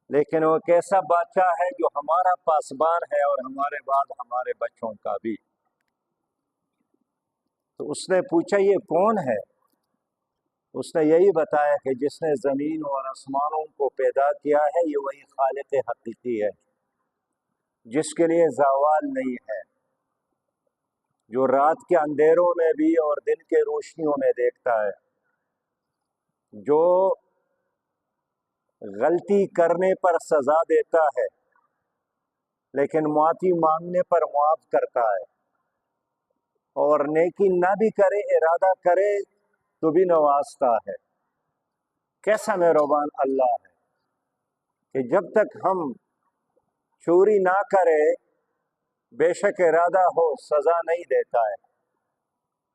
لیکن وہ ایک ایسا بادشاہ ہے جو ہمارا پاسبان ہے اور ہمارے بعد ہمارے بچوں کا بھی۔ تو اس نے پوچھا یہ کون ہے؟ اس نے یہی بتایا کہ جس نے زمین اور آسمانوں کو پیدا کیا ہے یہ وہی خالق حقیقی ہے، جس کے لیے زوال نہیں ہے، جو رات کے اندھیروں میں بھی اور دن کے روشنیوں میں دیکھتا ہے، جو غلطی کرنے پر سزا دیتا ہے لیکن معافی مانگنے پر معاف کرتا ہے، اور نیکی نہ بھی کرے ارادہ کرے تو بھی نوازتا ہے۔ کیسا مہربان اللہ ہے کہ جب تک ہم چوری نہ کرے بے شک ارادہ ہو سزا نہیں دیتا ہے،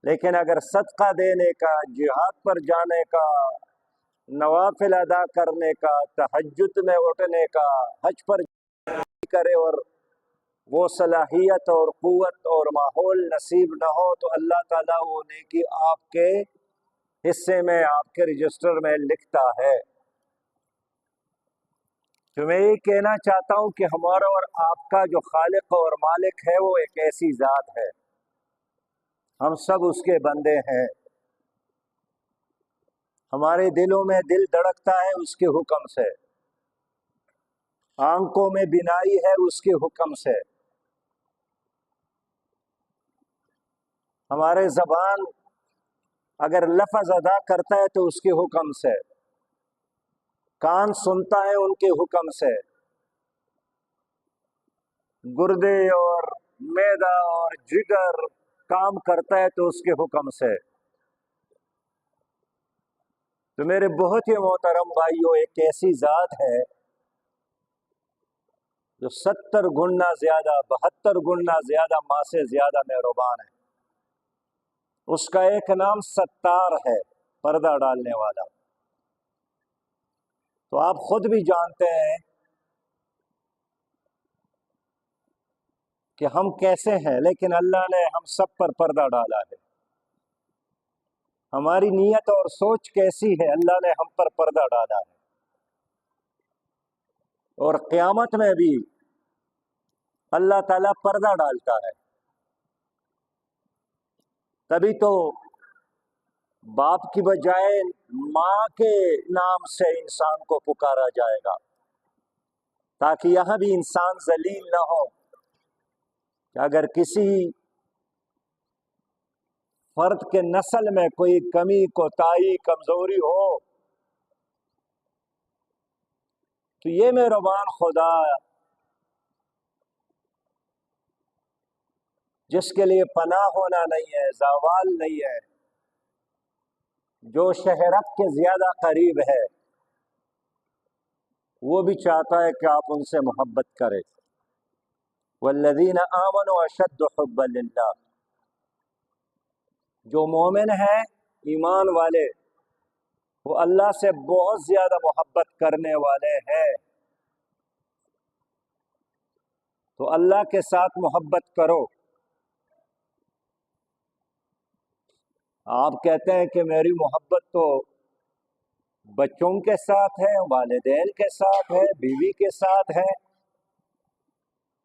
لیکن اگر صدقہ دینے کا، جہاد پر جانے کا، نوافل ادا کرنے کا، تہجد میں اٹھنے کا، حج پر کرے اور وہ صلاحیت اور قوت اور ماحول نصیب نہ ہو تو اللہ تعالیٰ وہ نیکی آپ کے حصے میں، آپ کے رجسٹر میں لکھتا ہے۔ تو میں یہ کہنا چاہتا ہوں کہ ہمارا اور آپ کا جو خالق اور مالک ہے وہ ایک ایسی ذات ہے، ہم سب اس کے بندے ہیں، ہمارے دلوں میں دل دھڑکتا ہے اس کے حکم سے، آنکھوں میں بینائی ہے اس کے حکم سے، ہمارے زبان اگر لفظ ادا کرتا ہے تو اس کے حکم سے، کان سنتا ہے ان کے حکم سے، گردے اور معدہ اور جگر کام کرتا ہے تو اس کے حکم سے۔ تو میرے بہت ہی محترم بھائیوں، ایک ایسی ذات ہے جو 70 گنا زیادہ، 72 گنا زیادہ ماں سے زیادہ مہربان ہے۔ اس کا ایک نام ستار ہے، پردہ ڈالنے والا۔ تو آپ خود بھی جانتے ہیں کہ ہم کیسے ہیں، لیکن اللہ نے ہم سب پر پردہ ڈالا ہے۔ ہماری نیت اور سوچ کیسی ہے، اللہ نے ہم پر پردہ ڈالا ہے، اور قیامت میں بھی اللہ تعالیٰ پردہ ڈالتا ہے۔ تبھی تو باپ کی بجائے ماں کے نام سے انسان کو پکارا جائے گا، تاکہ یہاں بھی انسان ذلیل نہ ہو کہ اگر کسی فرد کے نسل میں کوئی کمی، کوتاہی، کمزوری ہو تو یہ مہربان خدا جس کے لیے پناہ ہونا نہیں ہے، زوال نہیں ہے، جو شہرت کے زیادہ قریب ہے، وہ بھی چاہتا ہے کہ آپ ان سے محبت کریں۔ والذین آمنوا اشد حبا للہ، جو مومن ہیں، ایمان والے، وہ اللہ سے بہت زیادہ محبت کرنے والے ہیں۔ تو اللہ کے ساتھ محبت کرو۔ آپ کہتے ہیں کہ میری محبت تو بچوں کے ساتھ ہے، والدین کے ساتھ ہے، بیوی کے ساتھ ہے،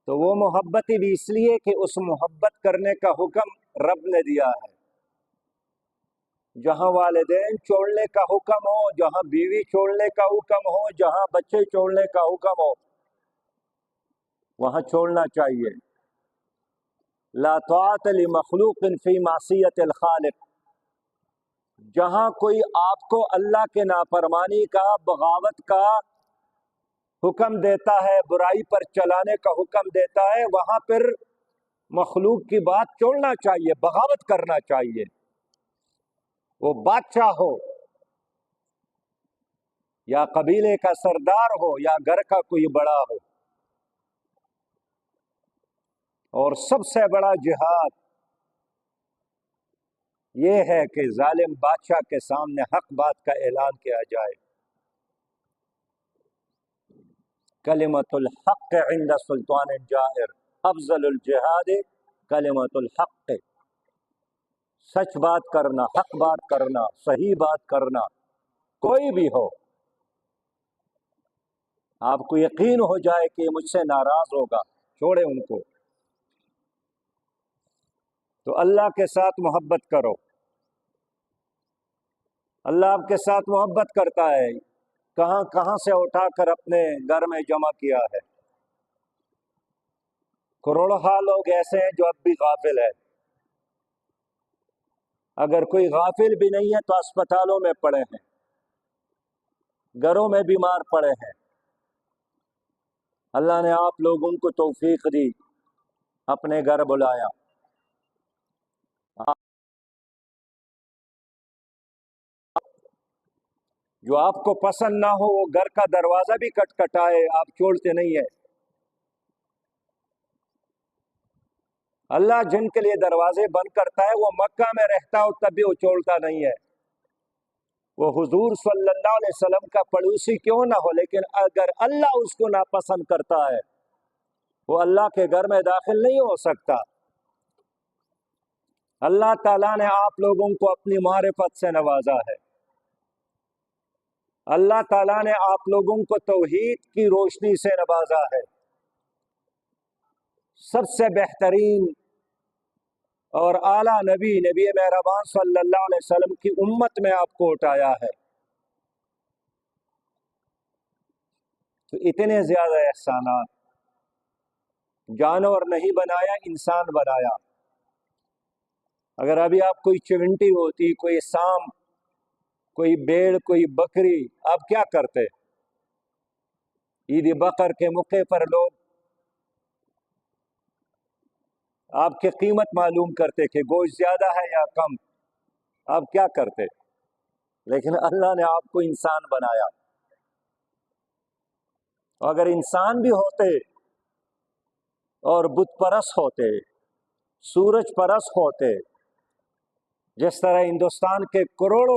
تو وہ محبت بھی اس لیے کہ اس محبت کرنے کا حکم رب نے دیا ہے۔ جہاں والدین چھوڑنے کا حکم ہو، جہاں بیوی چھوڑنے کا حکم ہو، جہاں بچے چھوڑنے کا حکم ہو، وہاں چھوڑنا چاہیے۔ لا طاعت لمخلوق فی معصیت الخالق، جہاں کوئی آپ کو اللہ کے نافرمانی کا، بغاوت کا حکم دیتا ہے، برائی پر چلانے کا حکم دیتا ہے، وہاں پر مخلوق کی بات چھوڑنا چاہیے، بغاوت کرنا چاہیے، وہ بادشاہ ہو یا قبیلے کا سردار ہو یا گھر کا کوئی بڑا ہو۔ اور سب سے بڑا جہاد یہ ہے کہ ظالم بادشاہ کے سامنے حق بات کا اعلان کیا جائے۔ کلمۃ الحق عند سلطان جائر افضل الجہاد کلمۃ الحق، سچ بات کرنا، حق بات کرنا، صحیح بات کرنا، کوئی بھی ہو۔ آپ کو یقین ہو جائے کہ مجھ سے ناراض ہوگا، چھوڑے ان کو۔ تو اللہ کے ساتھ محبت کرو، اللہ آپ کے ساتھ محبت کرتا ہے۔ کہاں کہاں سے اٹھا کر اپنے گھر میں جمع کیا ہے۔ کروڑوں لوگ ایسے ہیں جو اب بھی غافل ہیں۔ اگر کوئی غافل بھی نہیں ہے تو اسپتالوں میں پڑے ہیں، گھروں میں بیمار پڑے ہیں۔ اللہ نے آپ لوگوں کو توفیق دی، اپنے گھر بلایا۔ جو آپ کو پسند نہ ہو وہ گھر کا دروازہ بھی کٹکھٹائے، آپ چھوڑتے نہیں ہیں۔ اللہ جن کے لیے دروازے بند کرتا ہے وہ مکہ میں رہتا ہو تب بھی وہ چھوڑتا نہیں ہے۔ وہ حضور صلی اللہ علیہ وسلم کا پڑوسی کیوں نہ ہو، لیکن اگر اللہ اس کو ناپسند کرتا ہے وہ اللہ کے گھر میں داخل نہیں ہو سکتا۔ اللہ تعالیٰ نے آپ لوگوں کو اپنی معرفت سے نوازا ہے۔ اللہ تعالیٰ نے آپ لوگوں کو توحید کی روشنی سے نوازا ہے۔ سب سے بہترین اور اعلیٰ نبی مہربان صلی اللہ علیہ وسلم کی امت میں آپ کو اٹھایا ہے۔ تو اتنے زیادہ احسانات، جانور نہیں بنایا، انسان بنایا۔ اگر ابھی آپ کوئی چونٹی ہوتی، کوئی سام، کوئی بیڑ، کوئی بکری، آپ کیا کرتے؟ عید بقر کے موقع پر لوگ آپ کی قیمت معلوم کرتے کہ گوشت زیادہ ہے یا کم، آپ کیا کرتے؟ لیکن اللہ نے آپ کو انسان بنایا۔ اگر انسان بھی ہوتے اور بت پرست ہوتے، سورج پرست ہوتے، جس طرح ہندوستان کے کروڑوں